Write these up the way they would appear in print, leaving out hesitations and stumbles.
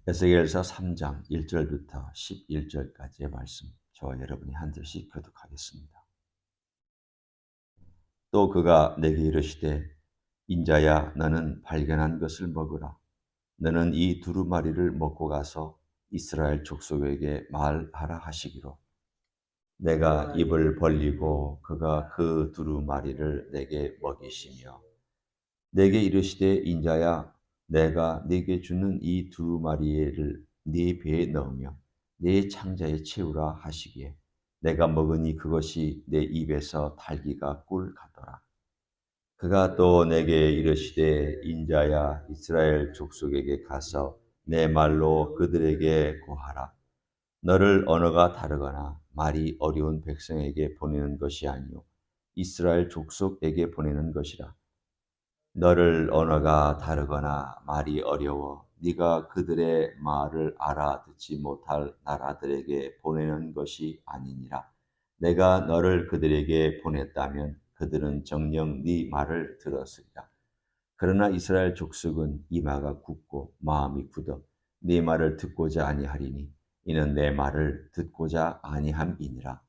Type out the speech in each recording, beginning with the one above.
에스겔서 3장 1절부터 11절까지의 말씀, 저와 여러분이 한 절씩 교독하겠습니다. 또 그가 내게 이르시되, 인자야, 너는 발견한 것을 먹으라. 너는 이 두루마리를 먹고 가서 이스라엘 족속에게 말하라 하시기로, 내가 입을 벌리고 그가 그 두루마리를 내게 먹이시며, 내게 이르시되, 인자야, 내가 네게 주는 이 두루마리를 네 배에 넣으며 네 창자에 채우라 하시기에, 내가 먹으니 그것이 내 입에서 달기가 꿀 같더라. 그가 또 내게 이르시되, 인자야, 이스라엘 족속에게 가서 내 말로 그들에게 고하라. 너를 언어가 다르거나 말이 어려운 백성에게 보내는 것이 아니요 이스라엘 족속에게 보내는 것이라. 너를 언어가 다르거나 말이 어려워 네가 그들의 말을 알아듣지 못할 나라들에게 보내는 것이 아니니라. 내가 너를 그들에게 보냈다면 그들은 정녕 네 말을 들었으리라. 그러나 이스라엘 족속은 이마가 굳고 마음이 굳어 네 말을 듣고자 아니하리니, 이는 내 말을 듣고자 아니함이니라.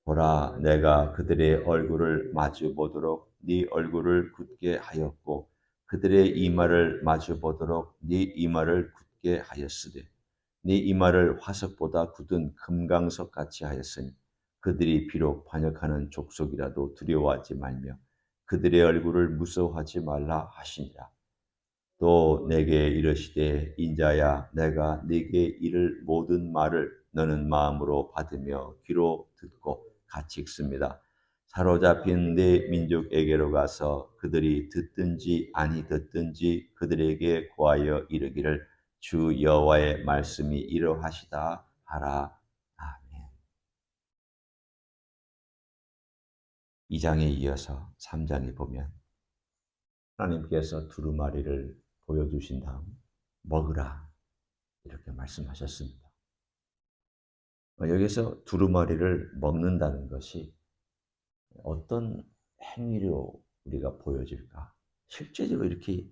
보라, 내가 그들의 얼굴을 마주 보도록 네 얼굴을 굳게 하였고 그들의 이마를 마주 보도록 네 이마를 굳게 하였으되, 네 이마를 화석보다 굳은 금강석 같이 하였으니 그들이 비록 반역하는 족속이라도 두려워하지 말며 그들의 얼굴을 무서워하지 말라 하시니라. 또 내게 이르시되, 인자야, 내가 네게 이를 모든 말을 너는 마음으로 받으며 귀로 듣고 같이 읽습니다. 사로잡힌 네 민족에게로 가서 그들이 듣든지 아니 듣든지 그들에게 고하여 이르기를, 주 여호와의 말씀이 이러하시다 하라. 아멘. 2장에 이어서 3장에 보면 하나님께서 두루마리를 보여주신 다음 먹으라 이렇게 말씀하셨습니다. 여기서 두루마리를 먹는다는 것이 어떤 행위로 우리가 보여질까? 실제적으로 이렇게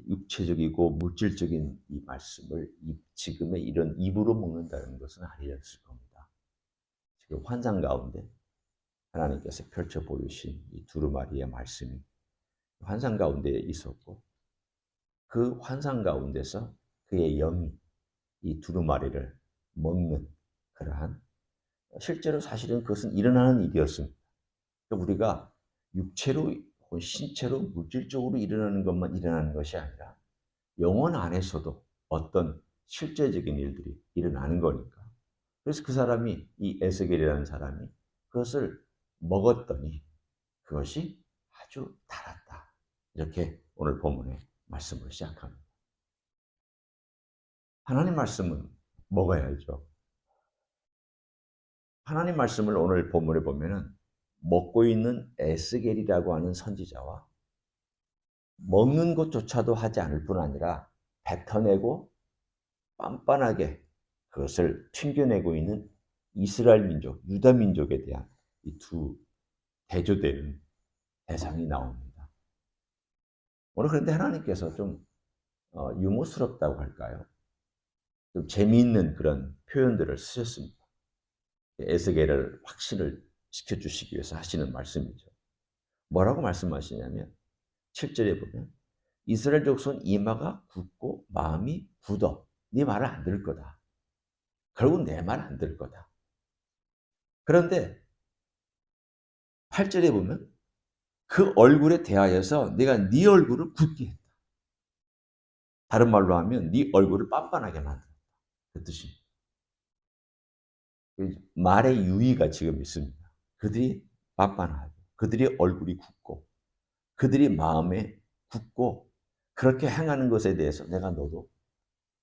육체적이고 물질적인 이 말씀을 지금의 이런 입으로 먹는다는 것은 아니었을 겁니다. 지금 환상 가운데 하나님께서 펼쳐 보이신 이 두루마리의 말씀이 환상 가운데 있었고, 그 환상 가운데서 그의 영이 이 두루마리를 먹는 그러한, 실제로 사실은 그것은 일어나는 일이었습니다. 우리가 육체로, 신체로, 물질적으로 일어나는 것만 일어나는 것이 아니라 영혼 안에서도 어떤 실제적인 일들이 일어나는 거니까. 그래서 그 사람이, 이 에스겔이라는 사람이 그것을 먹었더니 그것이 아주 달았다. 이렇게 오늘 본문의 말씀을 시작합니다. 하나님 말씀은 먹어야죠. 하나님 말씀을 오늘 본문에 보면은 먹고 있는 에스겔이라고 하는 선지자와 먹는 것조차도 하지 않을 뿐 아니라 뱉어내고 빤빤하게 그것을 튕겨내고 있는 이스라엘 민족, 유다 민족에 대한 이 두 대조되는 대상이 나옵니다. 오늘 그런데 하나님께서 좀 유머스럽다고 할까요? 좀 재미있는 그런 표현들을 쓰셨습니다. 에스겔을 확신을 시켜주시기 위해서 하시는 말씀이죠. 뭐라고 말씀하시냐면 7절에 보면, 이스라엘 족속은 이마가 굳고 마음이 굳어 네 말을 안 들을 거다. 결국 내 말 안 들을 거다. 그런데 8절에 보면 그 얼굴에 대하여서 내가 네 얼굴을 굳게 했다. 다른 말로 하면 네 얼굴을 빤빤하게 만들었다. 그 뜻입니다. 말의 유의가 지금 있습니다. 그들이 빤빤하고 그들이 얼굴이 굳고 그들이 마음에 굳고 그렇게 행하는 것에 대해서 내가 너도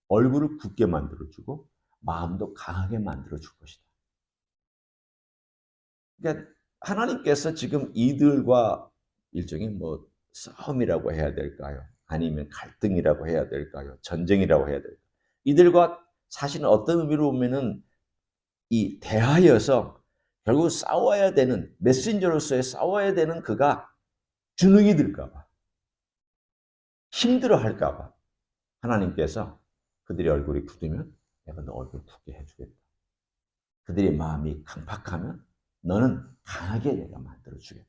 얼굴을 굳게 만들어주고 마음도 강하게 만들어줄 것이다. 그러니까 하나님께서 지금 이들과 일종의 싸움이라고 해야 될까요? 아니면 갈등이라고 해야 될까요? 전쟁이라고 해야 될까요? 이들과 사실은 어떤 의미로 보면은 이 대하여서 결국 싸워야 되는, 메신저로서의 싸워야 되는 그가 주눅이 들까 봐, 힘들어 할까 봐 하나님께서 그들의 얼굴이 굳으면 내가 너 얼굴 굳게 해주겠다. 그들의 마음이 강팍하면 너는 강하게 내가 만들어주겠다.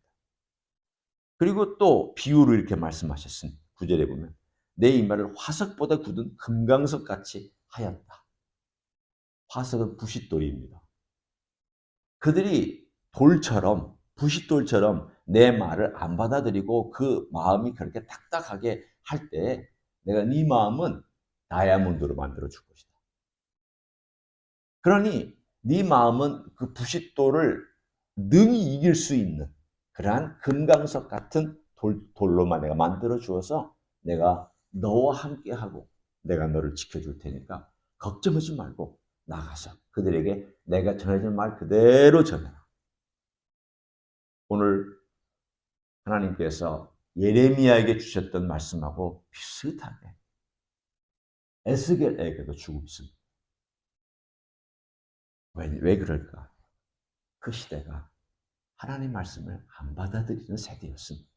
그리고 또 비유로 이렇게 말씀하셨습니다. 9절에 보면 내 이마를 화석보다 굳은 금강석같이 하였다. 화석은 부싯돌입니다. 그들이 돌처럼 부싯돌처럼 내 말을 안 받아들이고 그 마음이 그렇게 딱딱하게 할 때 내가 네 마음은 다이아몬드로 만들어 줄 것이다. 그러니 네 마음은 그 부싯돌을 능히 이길 수 있는 그러한 금강석 같은 돌로만 내가 만들어 주어서 내가 너와 함께하고 내가 너를 지켜줄 테니까 걱정하지 말고 나가서 그들에게 내가 전해준 말 그대로 전해라. 오늘 하나님께서 예레미야에게 주셨던 말씀하고 비슷하게 에스겔에게도 주고 있습니다. 왜 그럴까? 그 시대가 하나님 말씀을 안 받아들이는 세대였습니다.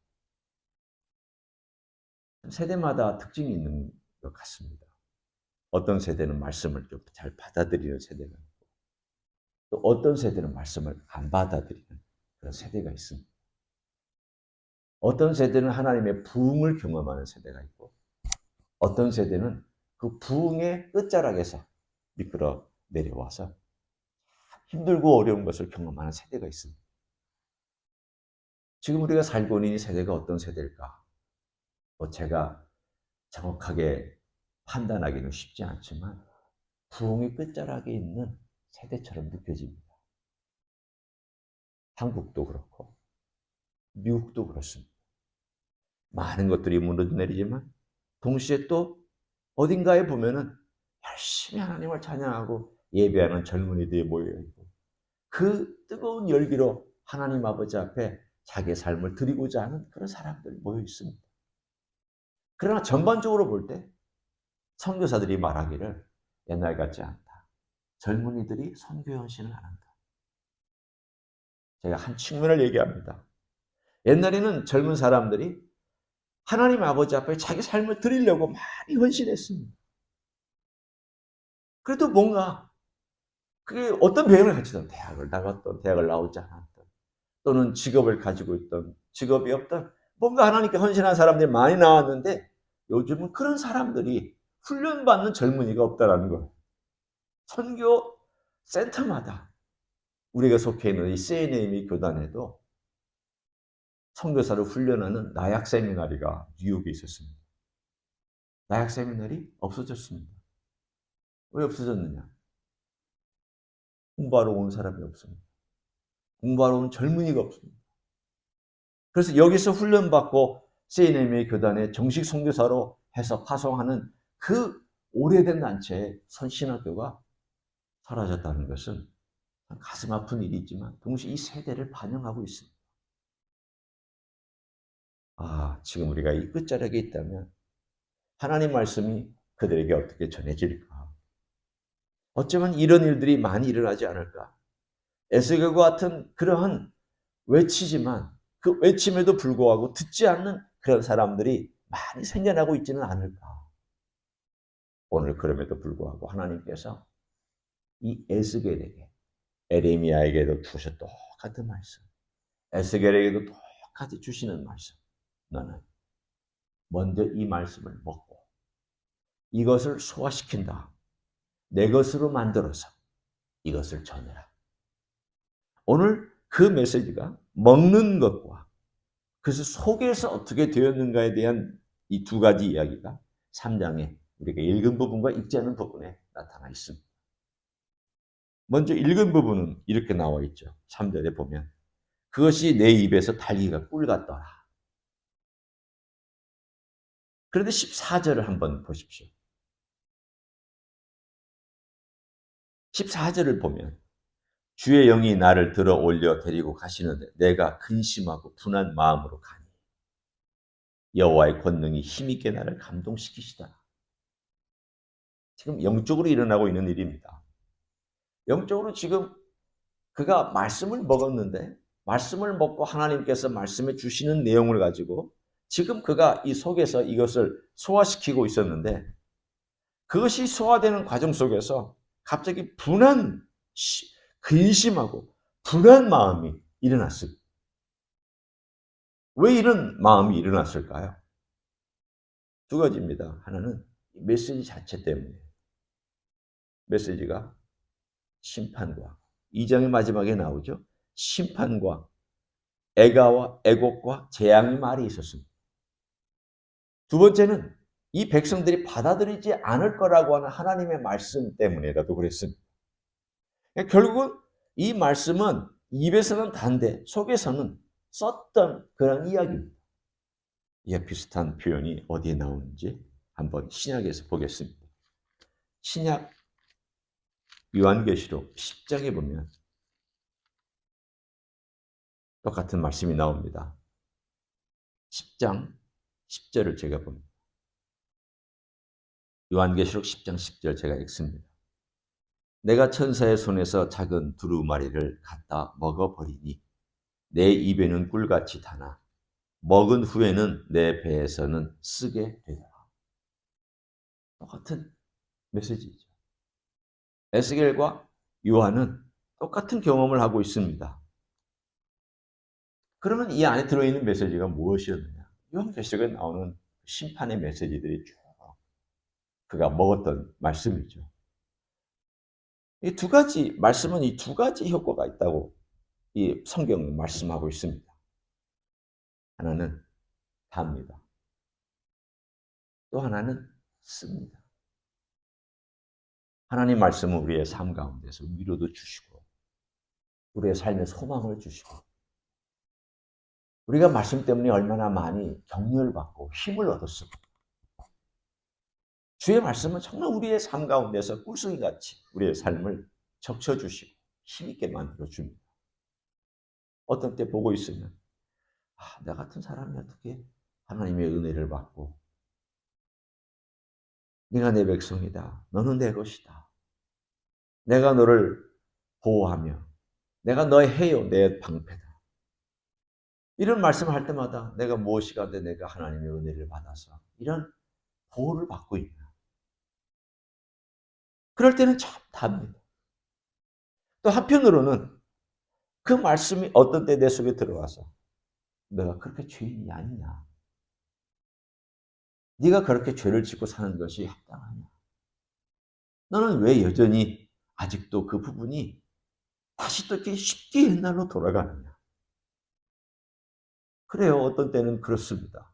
세대마다 특징이 있는 것 같습니다. 어떤 세대는 말씀을 좀 잘 받아들이는 세대가 있고 또 어떤 세대는 말씀을 안 받아들이는 그런 세대가 있습니다. 어떤 세대는 하나님의 부흥을 경험하는 세대가 있고 어떤 세대는 그 부흥의 끝자락에서 미끄러 내려와서 힘들고 어려운 것을 경험하는 세대가 있습니다. 지금 우리가 살고 있는 이 세대가 어떤 세대일까? 제가 정확하게 판단하기는 쉽지 않지만 부흥의 끝자락에 있는 세대처럼 느껴집니다. 한국도 그렇고 미국도 그렇습니다. 많은 것들이 무너져 내리지만 동시에 또 어딘가에 보면은 열심히 하나님을 찬양하고 예배하는 젊은이들이 모여있고 그 뜨거운 열기로 하나님 아버지 앞에 자기의 삶을 드리고자 하는 그런 사람들이 모여 있습니다. 그러나 전반적으로 볼 때 선교사들이 말하기를 옛날 같지 않다. 젊은이들이 선교 헌신을 안 한다. 제가 한 측면을 얘기합니다. 옛날에는 젊은 사람들이 하나님 아버지 앞에 자기 삶을 드리려고 많이 헌신했습니다. 그래도 뭔가 그게 어떤 배경을 가지던 대학을 나갔던 대학을 나오지 않았던 또는 직업을 가지고 있던 직업이 없던 뭔가 하나님께 헌신한 사람들이 많이 나왔는데 요즘은 그런 사람들이 훈련받는 젊은이가 없다라는 거예요. 선교 센터마다 우리가 속해 있는 이 CNAM의 교단에도 선교사를 훈련하는 나약 세미나리가 뉴욕에 있었습니다. 나약 세미나리 없어졌습니다. 왜 없어졌느냐? 공부하러 온 사람이 없습니다. 공부하러 온 젊은이가 없습니다. 그래서 여기서 훈련받고 CNM의 교단에 정식 선교사로 해서 파송하는 그 오래된 단체의 선신학교가 사라졌다는 것은 가슴 아픈 일이지만 동시에 이 세대를 반영하고 있습니다. 지금 우리가 이 끝자락에 있다면 하나님 말씀이 그들에게 어떻게 전해질까? 어쩌면 이런 일들이 많이 일어나지 않을까? 에스겔과 같은 그러한 외치지만 그 외침에도 불구하고 듣지 않는 그런 사람들이 많이 생겨나고 있지는 않을까? 오늘 그럼에도 불구하고 하나님께서 이 에스겔에게 에레미야에게도 주셔 똑같은 말씀, 에스겔에게도 똑같이 주시는 말씀. 너는 먼저 이 말씀을 먹고 이것을 소화시킨다. 내 것으로 만들어서 이것을 전해라. 오늘 그 메시지가 먹는 것과 그래서 속에서 어떻게 되었는가에 대한 이 두 가지 이야기가 3장에 우리가 읽은 부분과 읽지 않은 부분에 나타나 있습니다. 먼저 읽은 부분은 이렇게 나와 있죠. 3절에 보면 그것이 내 입에서 달기가 꿀 같더라. 그런데 14절을 한번 보십시오. 14절을 보면 주의 영이 나를 들어 올려 데리고 가시는데 내가 근심하고 분한 마음으로 가니 여호와의 권능이 힘있게 나를 감동시키시더라. 지금 영적으로 일어나고 있는 일입니다. 영적으로 지금 그가 말씀을 먹었는데 말씀을 먹고 하나님께서 말씀해 주시는 내용을 가지고 지금 그가 이 속에서 이것을 소화시키고 있었는데 그것이 소화되는 과정 속에서 갑자기 근심하고 분한 마음이 일어났습니다. 왜 이런 마음이 일어났을까요? 두 가지입니다. 하나는 메시지 자체 때문이에요. 메시지가 심판과, 2장의 마지막에 나오죠. 심판과 애곡과 재앙의 말이 있었습니다. 두 번째는 이 백성들이 받아들이지 않을 거라고 하는 하나님의 말씀 때문이라도 그랬습니다. 결국은 이 말씀은 입에서는 단데 속에서는 썼던 그런 이야기입니다. 이에 비슷한 표현이 어디에 나오는지 한번 신약에서 보겠습니다. 신약 요한계시록 10장에 보면 똑같은 말씀이 나옵니다. 10장 10절을 제가 봅니다. 요한계시록 10장 10절 제가 읽습니다. 내가 천사의 손에서 작은 두루마리를 갖다 먹어버리니 내 입에는 꿀같이 타나 먹은 후에는 내 배에서는 쓰게 되더라. 똑같은 메시지죠. 에스겔과 요한은 똑같은 경험을 하고 있습니다. 그러면 이 안에 들어있는 메시지가 무엇이었느냐? 요한계시록에 나오는 심판의 메시지들이 쭉 그가 먹었던 말씀이죠. 이 두 가지 말씀은 이 두 가지 효과가 있다고 이 성경은 말씀하고 있습니다. 하나는 답니다. 또 하나는 씁니다. 하나님 말씀은 우리의 삶 가운데서 위로도 주시고 우리의 삶에 소망을 주시고 우리가 말씀 때문에 얼마나 많이 격려를 받고 힘을 얻었습니까? 주의 말씀은 정말 우리의 삶 가운데서 꿀송이같이 우리의 삶을 적셔주시고 힘있게 만들어줍니다. 어떤 때 보고 있으면 나 같은 사람이 어떻게 하나님의 은혜를 받고 네가 내 백성이다. 너는 내 것이다. 내가 너를 보호하며 내가 너의 해요. 내 방패다. 이런 말씀을 할 때마다 내가 무엇이 가운데 내가 하나님의 은혜를 받아서 이런 보호를 받고 있나. 그럴 때는 참 답니다. 또 한편으로는 그 말씀이 어떤 때 내 속에 들어와서 너가 그렇게 죄인이 아니냐. 네가 그렇게 죄를 짓고 사는 것이 합당하냐. 너는 왜 여전히 아직도 그 부분이 다시 또 이렇게 쉽게 옛날로 돌아가느냐. 그래요. 어떤 때는 그렇습니다.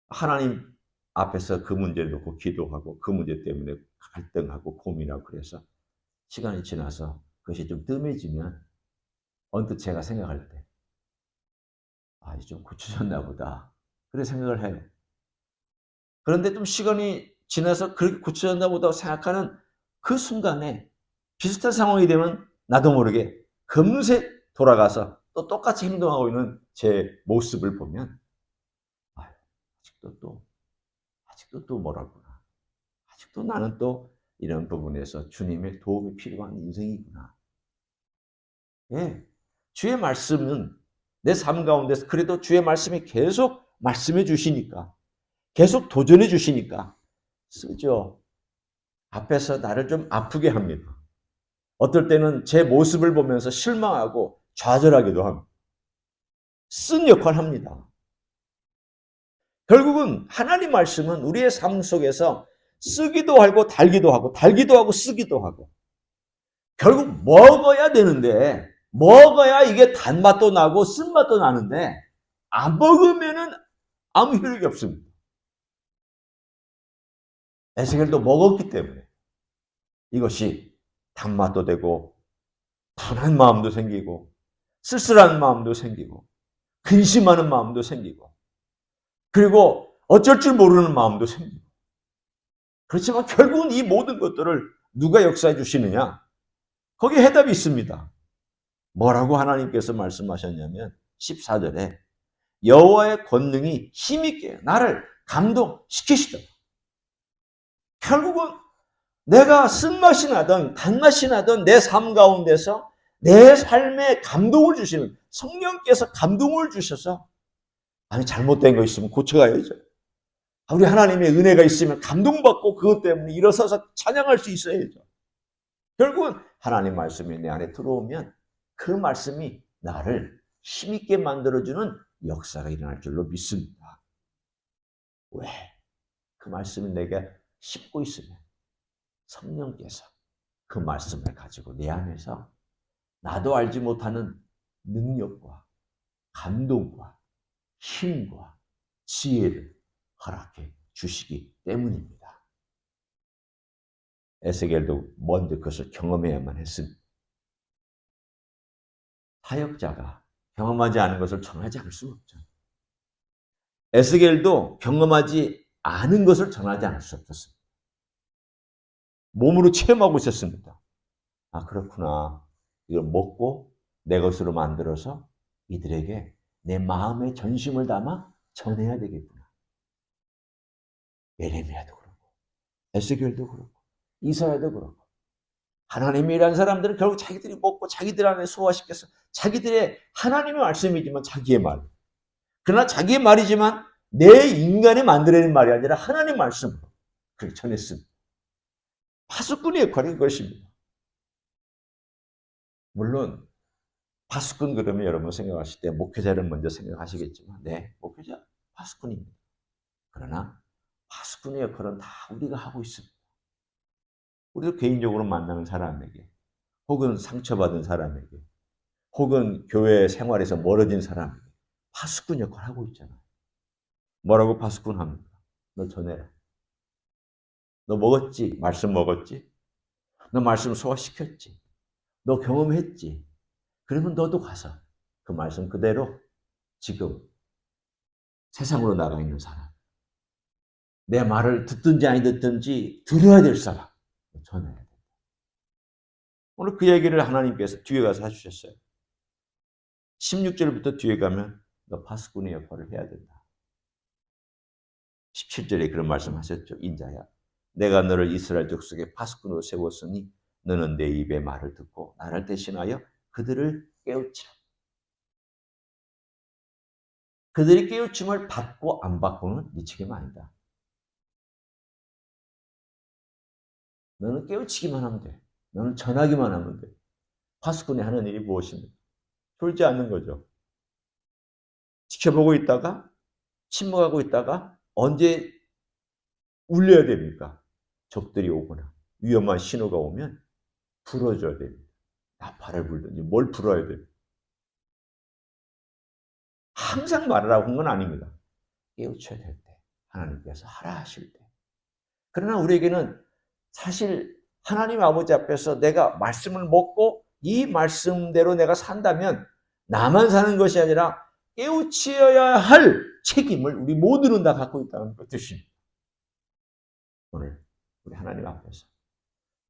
하나님 앞에서 그 문제를 놓고 기도하고 그 문제 때문에 갈등하고 고민하고 그래서 시간이 지나서 그것이 좀 뜸해지면 언뜻 제가 생각할 때 이제 좀 고쳐졌나 보다. 그런 생각을 해요. 그런데 좀 시간이 지나서 그렇게 고쳐졌나 보다 생각하는 그 순간에 비슷한 상황이 되면 나도 모르게 금세 돌아가서 또 똑같이 행동하고 있는 제 모습을 보면 아직도 또 뭐라구나. 아직도 나는 또 이런 부분에서 주님의 도움이 필요한 인생이구나. 예, 주의 말씀은 내 삶 가운데서 그래도 주의 말씀이 계속 말씀해 주시니까 계속 도전해 주시니까 쓰죠. 앞에서 나를 좀 아프게 합니다. 어떨 때는 제 모습을 보면서 실망하고 좌절하기도 합니다. 쓴 역할을 합니다. 결국은 하나님 말씀은 우리의 삶 속에서 쓰기도 하고 달기도 하고 달기도 하고 쓰기도 하고 결국 먹어야 되는데 먹어야 이게 단맛도 나고 쓴맛도 나는데 안 먹으면은 아무 효력이 없습니다. 에스겔도 먹었기 때문에 이것이 단맛도 되고 분한 마음도 생기고 쓸쓸한 마음도 생기고 근심하는 마음도 생기고 그리고 어쩔 줄 모르는 마음도 생기고 그렇지만 결국은 이 모든 것들을 누가 역사해 주시느냐? 거기에 해답이 있습니다. 뭐라고 하나님께서 말씀하셨냐면 14절에 여호와의 권능이 힘있게 나를 감동시키시더라. 결국은 내가 쓴맛이 나든 단맛이 나든 내 삶 가운데서 내 삶에 감동을 주시는 성령께서 감동을 주셔서 잘못된 거 있으면 고쳐가야죠. 우리 하나님의 은혜가 있으면 감동받고 그것 때문에 일어서서 찬양할 수 있어야죠. 결국은 하나님 말씀이 내 안에 들어오면 그 말씀이 나를 힘있게 만들어주는 역사가 일어날 줄로 믿습니다. 왜? 그 말씀이 내게 씹고 있으면 성령께서 그 말씀을 가지고 내 안에서 나도 알지 못하는 능력과 감동과 힘과 지혜를 허락해 주시기 때문입니다. 에스겔도 먼저 그것을 경험해야만 했습니다. 사역자가 경험하지 않은 것을 전하지 않을 수가 없죠. 에스겔도 경험하지 않은 것을 전하지 않을 수 없었습니다. 몸으로 체험하고 있었습니다. 아, 그렇구나. 이걸 먹고 내 것으로 만들어서 이들에게 내 마음의 전심을 담아 전해야 되겠구나. 예레미야도 그렇고 에스겔도 그렇고 이사야도 그렇고 하나님이란 사람들은 결국 자기들이 먹고 자기들 안에 소화시켜서 자기들의 하나님의 말씀이지만 자기의 말. 그러나 자기의 말이지만 내 인간이 만들어낸 말이 아니라 하나님의 말씀으로 그렇게 전했습니다. 파수꾼의 역할이 그것입니다. 물론 파수꾼 그러면 여러분 생각하실 때 목회자를 먼저 생각하시겠지만 네, 목회자 파수꾼입니다. 그러나 파수꾼의 역할은 다 우리가 하고 있습니다. 우리도 개인적으로 만나는 사람에게 혹은 상처받은 사람에게 혹은 교회 생활에서 멀어진 사람에게 파수꾼 역할을 하고 있잖아요. 뭐라고 파수꾼 합니까? 너 전해라. 너 먹었지? 말씀 먹었지? 너 말씀 소화시켰지? 너 경험했지? 그러면 너도 가서 그 말씀 그대로 지금 세상으로 나가 있는 사람, 내 말을 듣든지 아니 듣든지 들어야 될 사람 전해야 돼. 오늘 그 얘기를 하나님께서 뒤에 가서 해주셨어요. 16절부터 뒤에 가면 너 파수꾼의 역할을 해야 된다. 17절에 그런 말씀하셨죠. 인자야, 내가 너를 이스라엘 족속의 파수꾼으로 세웠으니 너는 내 입의 말을 듣고 나를 대신하여 그들을 깨우치라. 그들이 깨우침을 받고 안 받고는 네 책임 아니다. 너는 깨우치기만 하면 돼. 너는 전하기만 하면 돼. 파수꾼이 하는 일이 무엇입니까? 졸지 않는 거죠. 지켜보고 있다가 침묵하고 있다가 언제 울려야 됩니까? 적들이 오거나 위험한 신호가 오면 불어줘야 됩니다. 나팔을 불든지 뭘 불어야 돼요. 항상 말하라고 한 건 아닙니다. 깨우쳐야 될 때, 하나님께서 하라 하실 때. 그러나 우리에게는 사실 하나님 아버지 앞에서 내가 말씀을 먹고 이 말씀대로 내가 산다면 나만 사는 것이 아니라 깨우쳐야 할 책임을 우리 모두는 다 갖고 있다는 뜻입니다. 오늘 우리 하나님 앞에서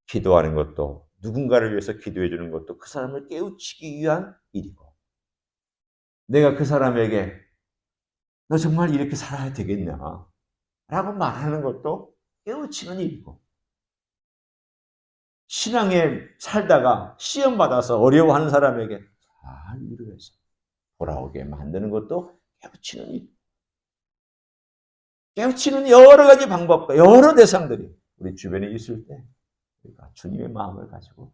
기도하는 것도 누군가를 위해서 기도해 주는 것도 그 사람을 깨우치기 위한 일이고 내가 그 사람에게 너 정말 이렇게 살아야 되겠냐 라고 말하는 것도 깨우치는 일이고 신앙에 살다가 시험받아서 어려워하는 사람에게 잘 위로해서 돌아오게 만드는 것도 깨우치는 일. 깨우치는 여러 가지 방법과 여러 대상들이 우리 주변에 있을 때 우리가 주님의 마음을 가지고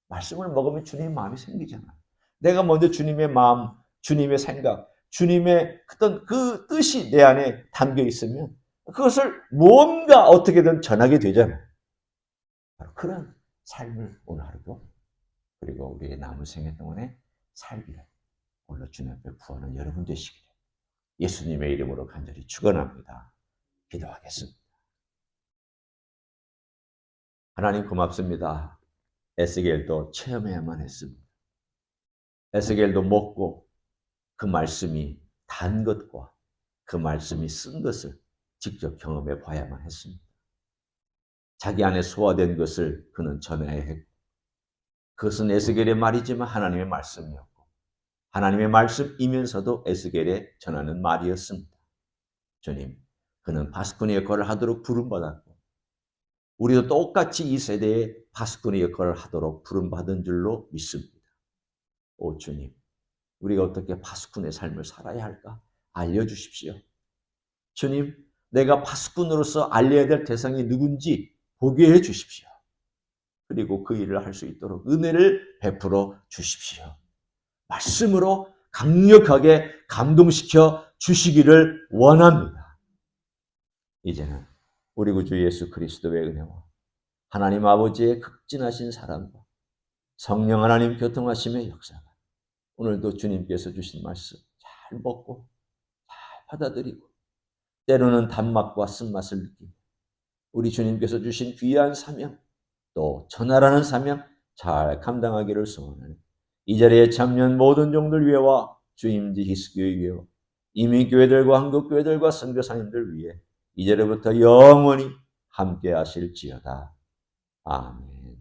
말씀을 먹으면 주님의 마음이 생기잖아요. 내가 먼저 주님의 마음, 주님의 생각, 주님의 어떤 그 뜻이 내 안에 담겨 있으면 그것을 뭔가 어떻게든 전하게 되잖아요. 그런 삶을 오늘 하루도 그리고 우리의 남은 생애 동안에 살기를 오늘 주님 앞에 구하는 여러분 되시기를 예수님의 이름으로 간절히 축원합니다. 기도하겠습니다. 하나님 고맙습니다. 에스겔도 체험해야만 했습니다. 에스겔도 먹고 그 말씀이 단 것과 그 말씀이 쓴 것을 직접 경험해 봐야만 했습니다. 자기 안에 소화된 것을 그는 전해야 했고 그것은 에스겔의 말이지만 하나님의 말씀이었고 하나님의 말씀이면서도 에스겔에 전하는 말이었습니다. 주님, 그는 파수꾼의 역할을 하도록 부름받았고 우리도 똑같이 이 세대에 파수꾼의 역할을 하도록 부름받은 줄로 믿습니다. 오 주님, 우리가 어떻게 파수꾼의 삶을 살아야 할까 알려주십시오. 주님, 내가 파수꾼으로서 알려야 될 대상이 누군지 보게 해 주십시오. 그리고 그 일을 할 수 있도록 은혜를 베풀어 주십시오. 말씀으로 강력하게 감동시켜 주시기를 원합니다. 이제는 우리 구주 예수 그리스도의 은혜와 하나님 아버지의 극진하신 사랑과 성령 하나님 교통하심의 역사가 오늘도 주님께서 주신 말씀 잘 먹고 잘 받아들이고 때로는 단맛과 쓴맛을 느끼고 우리 주님께서 주신 귀한 사명 또 전하라는 사명 잘 감당하기를 소원하는 이 자리에 참여한 모든 종들 위해와 주임지 히스교회 위해와 이민교회들과 한국교회들과 선교사님들 위해 이제부터 영원히 함께 하실지어다. 아멘.